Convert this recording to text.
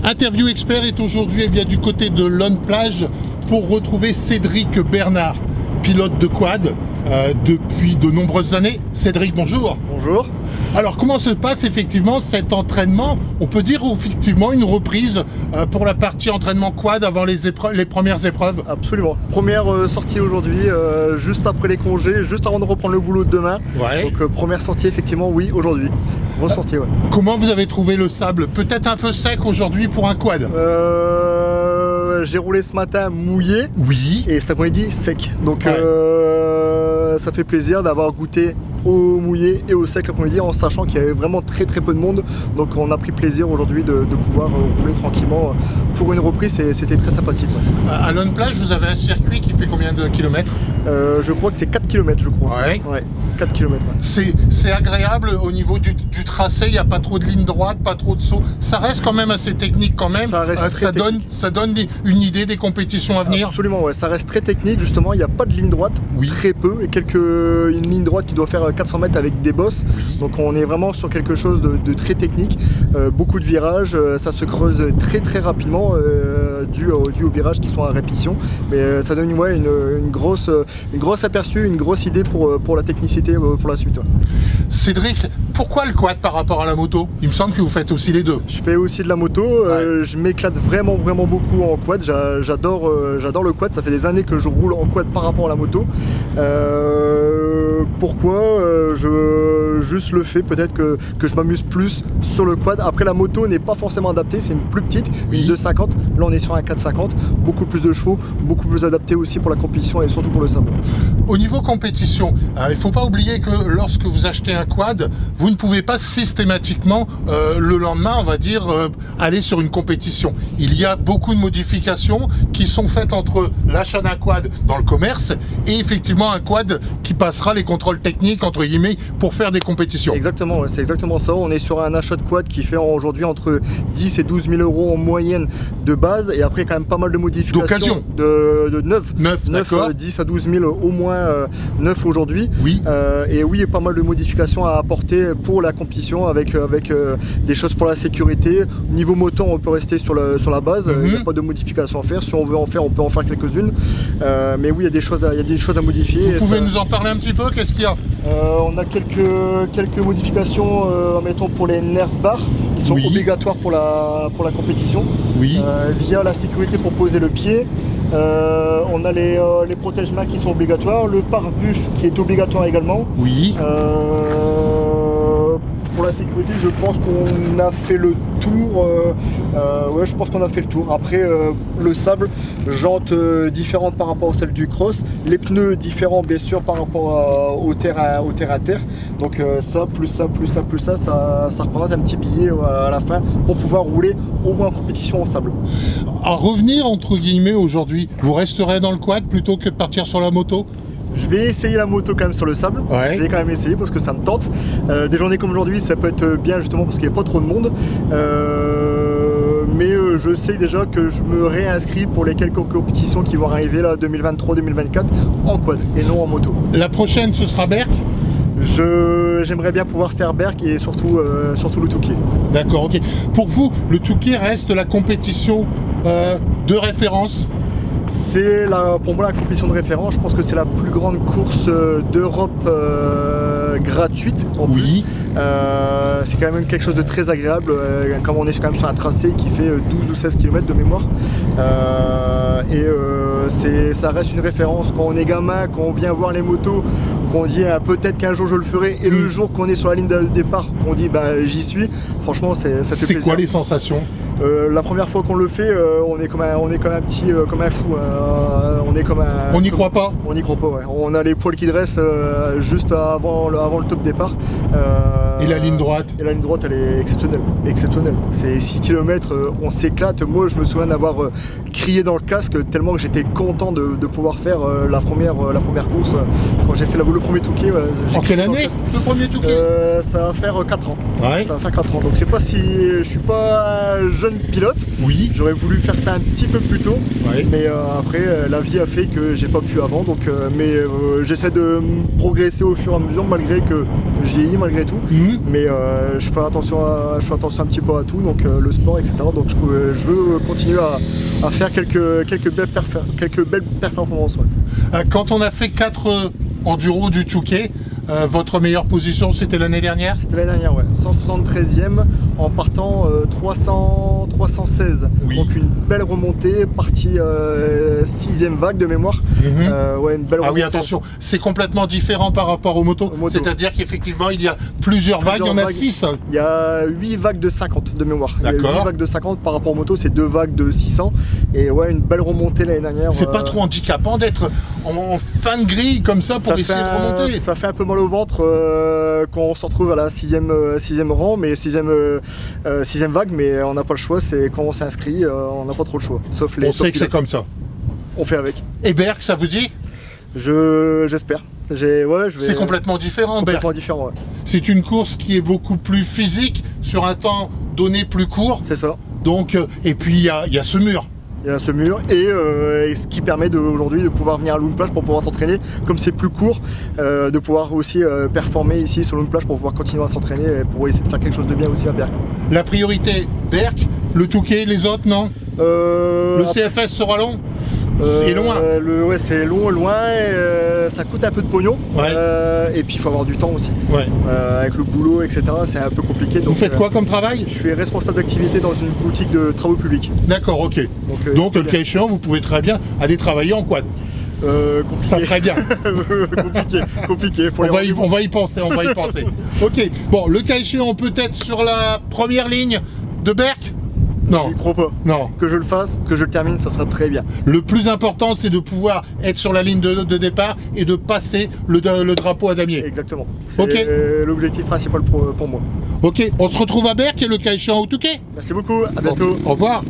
Interview Expert est aujourd'hui du côté de Lone Plage pour retrouver Cédric Bernard, pilote de quad depuis de nombreuses années. Cédric, bonjour. Bonjour. Alors comment se passe effectivement cet entraînement? On peut dire effectivement une reprise pour la partie entraînement quad avant les premières épreuves? Absolument. Première sortie aujourd'hui, juste après les congés, juste avant de reprendre le boulot de demain. Ouais. Donc première sortie effectivement, oui, aujourd'hui. Grosse sortie, ouais. Comment vous avez trouvé le sable? Peut-être un peu sec aujourd'hui pour un quad? J'ai roulé ce matin mouillé. Oui. Et cet après-midi sec. Donc ouais. ça fait plaisir d'avoir goûté au mouillé et au sec l'après-midi en sachant qu'il y avait vraiment très peu de monde. Donc on a pris plaisir aujourd'hui de pouvoir rouler tranquillement pour une reprise et c'était très sympathique. Ouais. À Lone Plage, vous avez un circuit qui fait combien de kilomètres? Je crois que c'est 4 km je crois. Ouais. Ouais, 4 km. Ouais. C'est agréable au niveau du tracé, il n'y a pas trop de ligne droite, pas trop de saut. Ça reste quand même assez technique quand même. Ça donne une idée des compétitions à venir. Absolument, ouais. Ça reste très technique justement, il n'y a pas de ligne droite, oui. Très peu, et une ligne droite qui doit faire 400 mètres avec des bosses. Oui. Donc on est vraiment sur quelque chose de très technique, beaucoup de virages, ça se creuse très rapidement dû aux virages qui sont à répétition. Mais ça donne une grosse aperçu, une grosse idée pour la technicité pour la suite. Ouais. Cédric, pourquoi le quad par rapport à la moto? Il me semble que vous faites aussi les deux. Je fais aussi de la moto, ouais. Je m'éclate vraiment beaucoup en quad, j'adore le quad, ça fait des années que je roule en quad par rapport à la moto. Pourquoi juste le fait peut-être que je m'amuse plus sur le quad. Après la moto n'est pas forcément adaptée, c'est une plus petite, oui. Une 250, là on est sur un 450, beaucoup plus de chevaux, beaucoup plus adapté aussi pour la compétition et surtout pour le sable. Au niveau compétition, il ne faut pas oublier que lorsque vous achetez un quad, vous ne pouvez pas systématiquement le lendemain, on va dire, aller sur une compétition. Il y a beaucoup de modifications qui sont faites entre l'achat d'un quad dans le commerce et effectivement un quad qui passera les contrôles techniques entre guillemets pour faire des compétitions. Exactement, ouais, c'est exactement ça. On est sur un achat de quad qui fait aujourd'hui entre 10 et 12 000 euros en moyenne de base et après quand même pas mal de modifications. D'occasion. De neuf, d'accord. 10 à 12 000 au moins 9 aujourd'hui. Oui. Et oui, pas mal de modifications à apporter pour la compétition avec des choses pour la sécurité. Niveau moto, on peut rester sur la base. Il n'y a pas de modifications à faire. Si on veut en faire, on peut en faire quelques-unes. Mais oui, il y a des choses à modifier. Vous pouvez nous en parler un petit peu? Qu'est-ce qu'il y a? On a quelques modifications mettons pour les nerf bars qui sont obligatoires pour la compétition. Oui. Via la sécurité pour poser le pied. On a les protège-mains qui sont obligatoires, le pare-buff qui est obligatoire également. Oui. Pour la sécurité, je pense qu'on a fait le tour. Ouais, je pense qu'on a fait le tour. Après, le sable, jantes différentes par rapport à celle du cross, les pneus différents bien sûr par rapport au terre à terre. Donc ça, plus ça représente un petit billet à la fin pour pouvoir rouler au moins en compétition en sable. À revenir entre guillemets aujourd'hui, vous resterez dans le quad plutôt que de partir sur la moto? Je vais essayer la moto quand même sur le sable, ouais. Je vais quand même essayer parce que ça me tente. Des journées comme aujourd'hui, ça peut être bien justement parce qu'il n'y a pas trop de monde. Mais je sais déjà que je me réinscris pour les quelques compétitions qui vont arriver là 2023-2024 en quad et non en moto. La prochaine ce sera Berck? J'aimerais bien pouvoir faire Berck et surtout le Touquet. D'accord, ok. Pour vous, le Touquet reste la compétition de référence? C'est pour moi la compétition de référence. Je pense que c'est la plus grande course d'Europe gratuite en plus. C'est quand même quelque chose de très agréable comme on est quand même sur un tracé qui fait 12 ou 16 km de mémoire. Ça reste une référence quand on est gamin, quand on vient voir les motos, qu'on dit peut-être qu'un jour je le ferai et le jour qu'on est sur la ligne de départ, on dit j'y suis. Franchement, ça fait plaisir. C'est quoi les sensations? La première fois qu'on le fait, on est comme un fou. On n'y croit pas. On n'y croit pas. Ouais. On a les poils qui dressent juste avant le top départ. Et la ligne droite? Et la ligne droite, elle est exceptionnelle. C'est 6 km, on s'éclate. Moi, je me souviens d'avoir crié dans le casque tellement que j'étais content de pouvoir faire la première course. Quand j'ai fait le premier Touquet. En quelle année le premier Touquet? Ça va faire 4 ans. Ouais. Ça va faire 4 ans. Donc c'est pas si je suis pas jeune pilote. Oui. J'aurais voulu faire ça un petit peu plus tôt, mais après la vie a fait que j'ai pas pu avant. Donc, j'essaie de progresser au fur et à mesure, malgré que je vieillis malgré tout. Mais je fais attention un petit peu à tout, donc le sport, etc. Donc je veux continuer à faire quelques belles performances. Quand on a fait 4 enduro du Touquet, votre meilleure position c'était l'année dernière? C'était l'année dernière, ouais. 173e en partant 316. Oui. Donc une belle remontée, partie 6e vague de mémoire. Ouais, une belle remontée. Ah oui, attention, c'est complètement différent par rapport aux motos. C'est-à-dire qu'effectivement il y a plusieurs vagues, il y en a 6. Il y a 8 vagues de 50 de mémoire. D'accord. Il y a 8 vagues de 50 par rapport aux motos, c'est 2 vagues de 600. Et ouais, une belle remontée l'année dernière. C'est pas trop handicapant d'être en fin de grille comme ça pour essayer de remonter? Ça fait un peu mal au ventre quand on se retrouve à la 6e rang, mais 6e vague, mais on n'a pas le choix, c'est quand on s'inscrit, on n'a pas trop le choix. Sauf les on sait que c'est comme ça. On fait avec. Et Berck, ça vous dit? J'espère. C'est complètement différent, complètement différent, ouais. C'est une course qui est beaucoup plus physique, sur un temps donné plus court. C'est ça. Donc, et puis il y a ce mur. Il y a ce mur et ce qui permet aujourd'hui de pouvoir venir à Lune Plage pour pouvoir s'entraîner, comme c'est plus court, de pouvoir aussi performer ici sur Lune Plage pour pouvoir continuer à s'entraîner et pour essayer de faire quelque chose de bien aussi à Berck. La priorité, Berck, le Touquet, les autres, non? Le CFS sera long? C'est loin. Ouais, c'est long, loin, ça coûte un peu de pognon, et puis il faut avoir du temps aussi. Avec le boulot, etc., c'est un peu compliqué. Donc, vous faites quoi comme travail? Je suis responsable d'activité dans une boutique de travaux publics. D'accord, ok. Donc le cas échéant, vous pouvez très bien aller travailler en quad. Ça serait bien. compliqué. On va y penser, Ok, bon, le cas échéant peut-être sur la première ligne de Berck? Non. Je crois pas. Non. Que je le fasse, que je le termine, ça sera très bien. Le plus important, c'est de pouvoir être sur la ligne de départ et de passer le drapeau à damier. Exactement. C'est l'objectif principal pour moi. Ok, on se retrouve à Berck et le cas échéant au Touquet. Merci beaucoup, à bientôt. Au revoir.